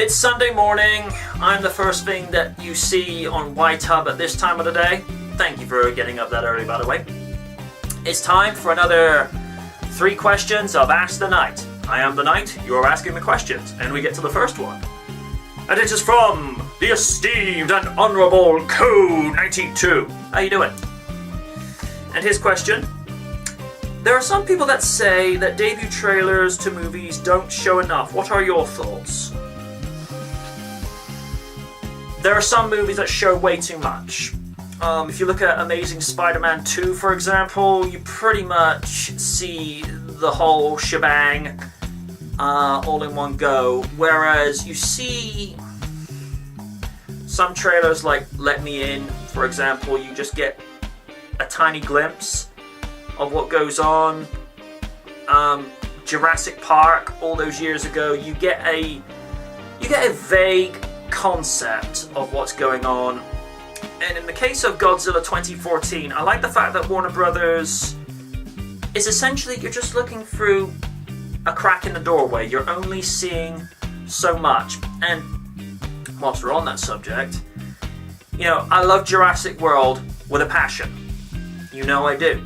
It's Sunday morning. I'm the first thing that you see on YTub at this time of the day. Thank you for getting up that early, by the way. It's time for another 3 questions of Ask the Knight. I am the Knight, you're asking the questions, and we get to the first one. And it is from the esteemed and honourable Co92. How you doing? And his question: there are some people that say that debut trailers to movies don't show enough. What are your thoughts? There are some movies that show way too much. If you look at Amazing Spider-Man 2, for example, you pretty much see the whole shebang all in one go. Whereas you see some trailers like Let Me In, for example, you just get a tiny glimpse of what goes on. Jurassic Park, all those years ago, you get a vague concept of what's going on. And in the case of Godzilla 2014, I like the fact that Warner Brothers is essentially, you're just looking through a crack in the doorway. You're only seeing so much. And whilst we're on that subject, you know, I love Jurassic World with a passion. You know I do.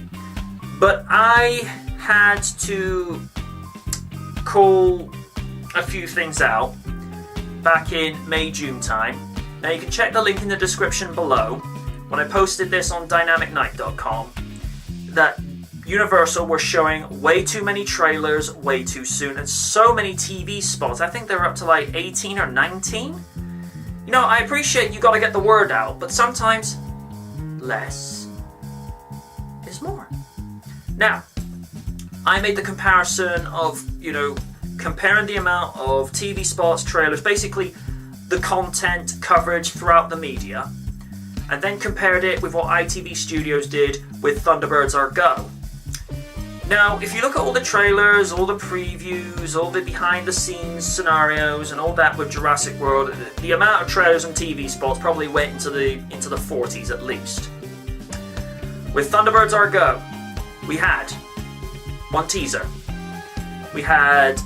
But I had to call a few things out back in May, June time. Now you can check the link in the description below when I posted this on dynamicnight.com that Universal were showing way too many trailers way too soon and so many TV spots. I think they're up to like 18 or 19. You know, I appreciate you gotta get the word out, but sometimes less is more. Now, I made the comparison of, you know, comparing the amount of TV spots, trailers, basically the content coverage throughout the media, and then compared it with what ITV Studios did with Thunderbirds Are Go. Now, if you look at all the trailers, all the previews, all the behind the scenes scenarios and all that with Jurassic World, the amount of trailers and TV spots probably went into the 40s at least. With Thunderbirds Are Go, we had 1 teaser. We had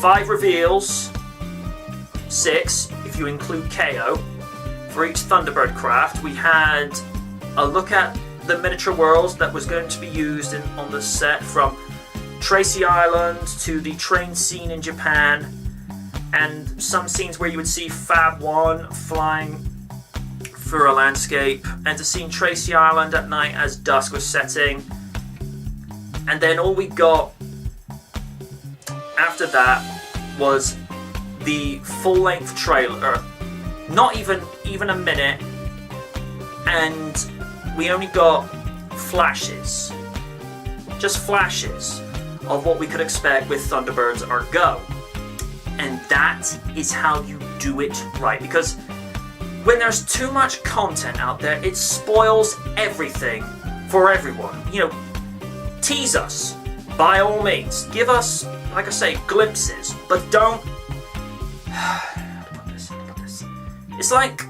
5 reveals, 6 if you include KO, for each Thunderbird craft. We had a look at the miniature worlds that was going to be used on the set, from Tracy Island to the train scene in Japan, and some scenes where you would see Fab 1 flying through a landscape, and to see Tracy Island at night as dusk was setting. And then all we got after that was the full-length trailer, not even a minute, and we only got flashes, just flashes of what we could expect with Thunderbirds Are Go. And that is how you do it right, because when there's too much content out there, it spoils everything for everyone. You know, tease us, by all means. Give us, like I say, glimpses, but don't... It's like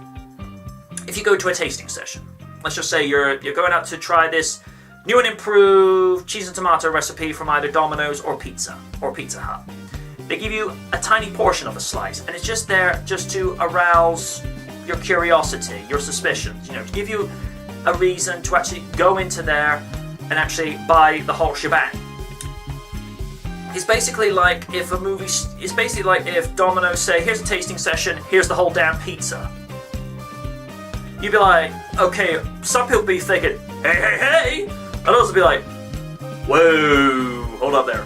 if you go to a tasting session. Let's just say you're going out to try this new and improved cheese and tomato recipe from either Domino's or Pizza Hut. They give you a tiny portion of a slice, and it's just there just to arouse your curiosity, your suspicions, you know, to give you a reason to actually go into there and actually buy the whole shebang. It's basically like if Domino's say, here's a tasting session, here's the whole damn pizza. You'd be like, okay, some people be thinking, hey, and others would be like, whoa, hold up there.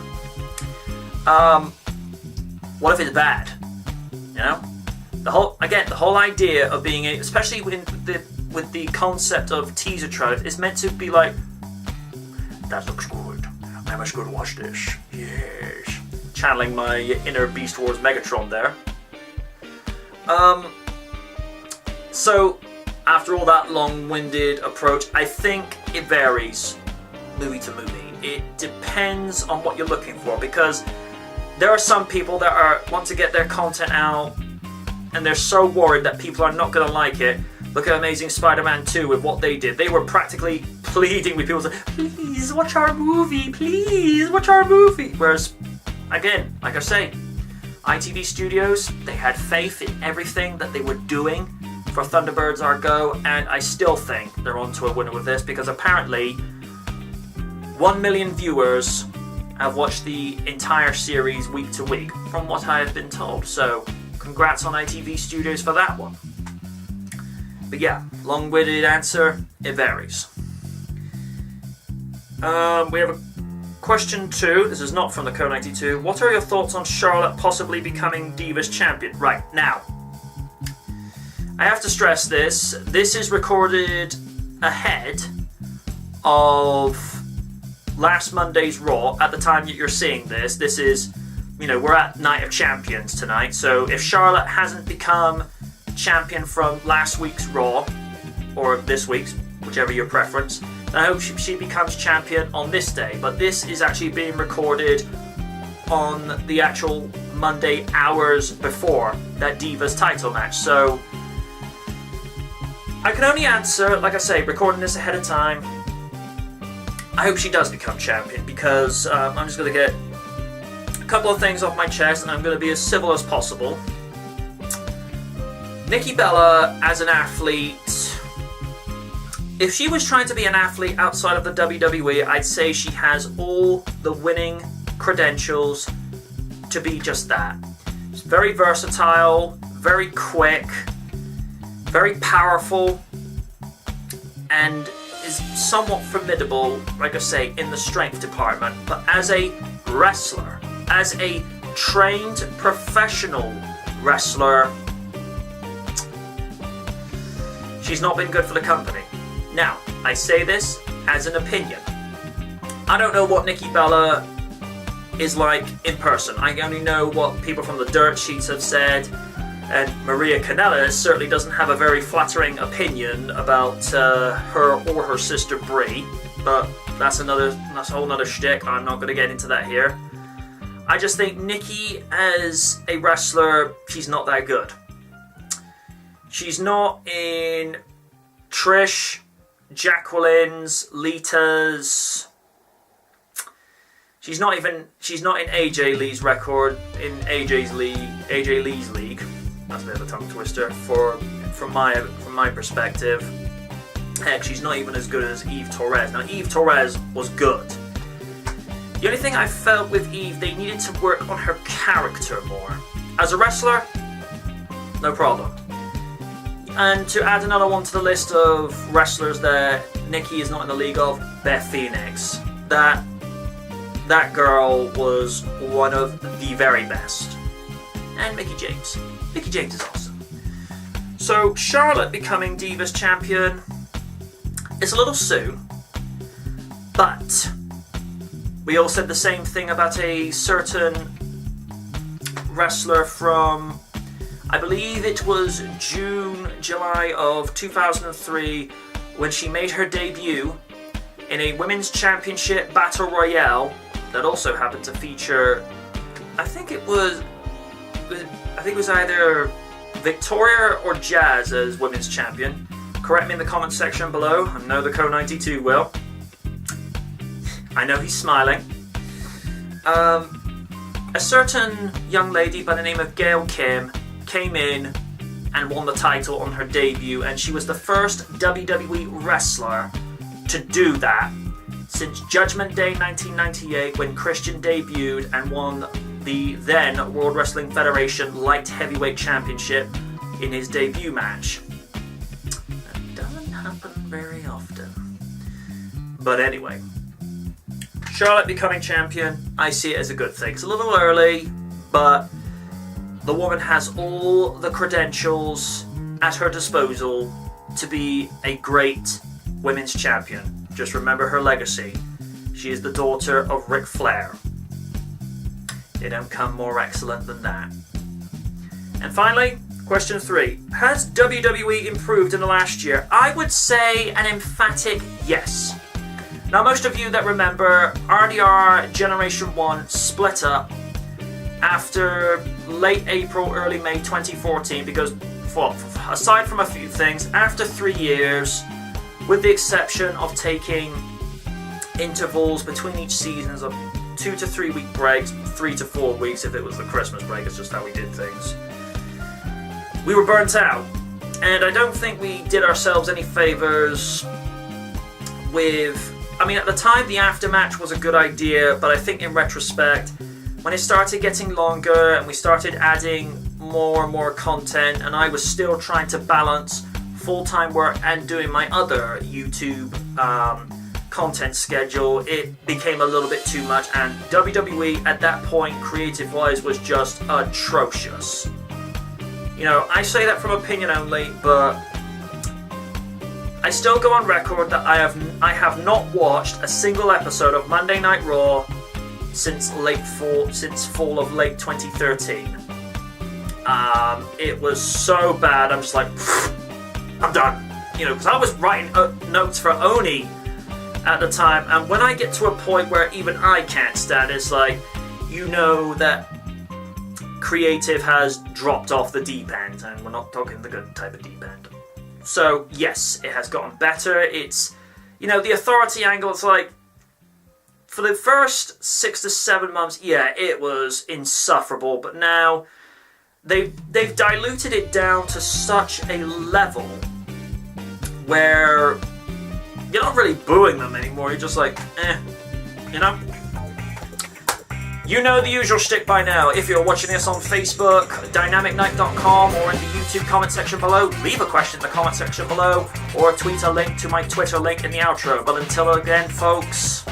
What if it's bad? You know? The whole idea of being, especially with the concept of teaser trailers, is meant to be like, that looks good. I must go to watch this. Yes. Channeling my inner Beast Wars Megatron there. So, after all that long-winded approach, I think it varies movie to movie. It depends on what you're looking for, because there are some people that want to get their content out, and they're so worried that people are not going to like it. Look at Amazing Spider-Man 2 with what they did. They were practically pleading with people to, please watch our movie, please watch our movie. Whereas, again, like I say, ITV Studios, they had faith in everything that they were doing for Thunderbirds Argo, and I still think they're onto a winner with this, because apparently 1 million viewers have watched the entire series week to week, from what I have been told. So, congrats on ITV Studios for that one. But yeah, long-winded answer, it varies. We have a question 2. This is not from the Co92. What are your thoughts on Charlotte possibly becoming Divas Champion? Right, now, I have to stress this. This is recorded ahead of last Monday's Raw. At the time that you're seeing this, this is, we're at Night of Champions tonight. So if Charlotte hasn't become champion from last week's Raw, or this week's, whichever your preference, then I hope she becomes champion on this day. But this is actually being recorded on the actual Monday, hours before that Divas title match. So I can only answer, like I say, recording this ahead of time, I hope she does become champion, because I'm just going to get a couple of things off my chest, and I'm going to be as civil as possible. Nikki Bella, as an athlete, if she was trying to be an athlete outside of the WWE, I'd say she has all the winning credentials to be just that. She's very versatile, very quick, very powerful, and is somewhat formidable, like I say, in the strength department. But as a wrestler, as a trained professional wrestler, she's not been good for the company. Now, I say this as an opinion. I don't know what Nikki Bella is like in person. I only know what people from the dirt sheets have said, and Maria Kanellis certainly doesn't have a very flattering opinion about her or her sister Brie, but that's a whole nother shtick. I'm not going to get into that here. I just think Nikki, as a wrestler, she's not that good. She's not in Trish, Jacqueline's, Lita's. She's not in AJ Lee's record, in AJ Lee's league. That's a bit of a tongue twister from my perspective. Heck, she's not even as good as Eve Torres. Now, Eve Torres was good. The only thing I felt with Eve, they needed to work on her character more. As a wrestler, no problem. And to add another one to the list of wrestlers that Nikki is not in the league of, Beth Phoenix. That girl was one of the very best. And Mickie James. Mickie James is awesome. So Charlotte becoming Divas Champion, it's a little soon, but we all said the same thing about a certain wrestler from, I believe it was July of 2003, when she made her debut in a Women's Championship Battle Royale that also happened to feature, I think it was either Victoria or Jazz as Women's Champion. Correct me in the comment section below. I know the Co92 will. I know he's smiling. A certain young lady by the name of Gail Kim came in and won the title on her debut, and she was the first WWE wrestler to do that since Judgment Day 1998, when Christian debuted and won the then World Wrestling Federation Light Heavyweight Championship in his debut match. That doesn't happen very often. But anyway, Charlotte becoming champion, I see it as a good thing. It's a little early, but the woman has all the credentials at her disposal to be a great women's champion. Just remember her legacy. She is the daughter of Ric Flair. It don't come more excellent than that. And finally, question 3. Has WWE improved in the last year? I would say an emphatic yes. Now, most of you that remember, RDR Generation 1 split up after late April, early May 2014, because, well, aside from a few things, after 3 years, with the exception of taking intervals between each seasons of 2 to 3 week breaks, 3 to 4 weeks if it was the Christmas break. It's just how we did things. We were burnt out, and I don't think we did ourselves any favors with... I mean, at the time, the aftermatch was a good idea, but I think in retrospect, when it started getting longer and we started adding more and more content, and I was still trying to balance full-time work and doing my other YouTube content schedule, it became a little bit too much, and WWE at that point, creative-wise, was just atrocious. You know, I say that from opinion only, but I still go on record that I have not watched a single episode of Monday Night Raw since fall of late 2013. It was so bad. I'm just like, I'm done. You know, because I was writing notes for Oni at the time, and when I get to a point where even I can't stand it, it's like, you know that creative has dropped off the deep end, and we're not talking the good type of deep end. So yes, it has gotten better. It's, you know, the authority angle, it's like, for the first 6 to 7 months, yeah, it was insufferable, but now they've diluted it down to such a level where you're not really booing them anymore. You're just like, you know? You know the usual shtick by now. If you're watching this on Facebook, dynamicnight.com, or in the YouTube comment section below, leave a question in the comment section below, or tweet a link to my Twitter link in the outro. But until again, folks,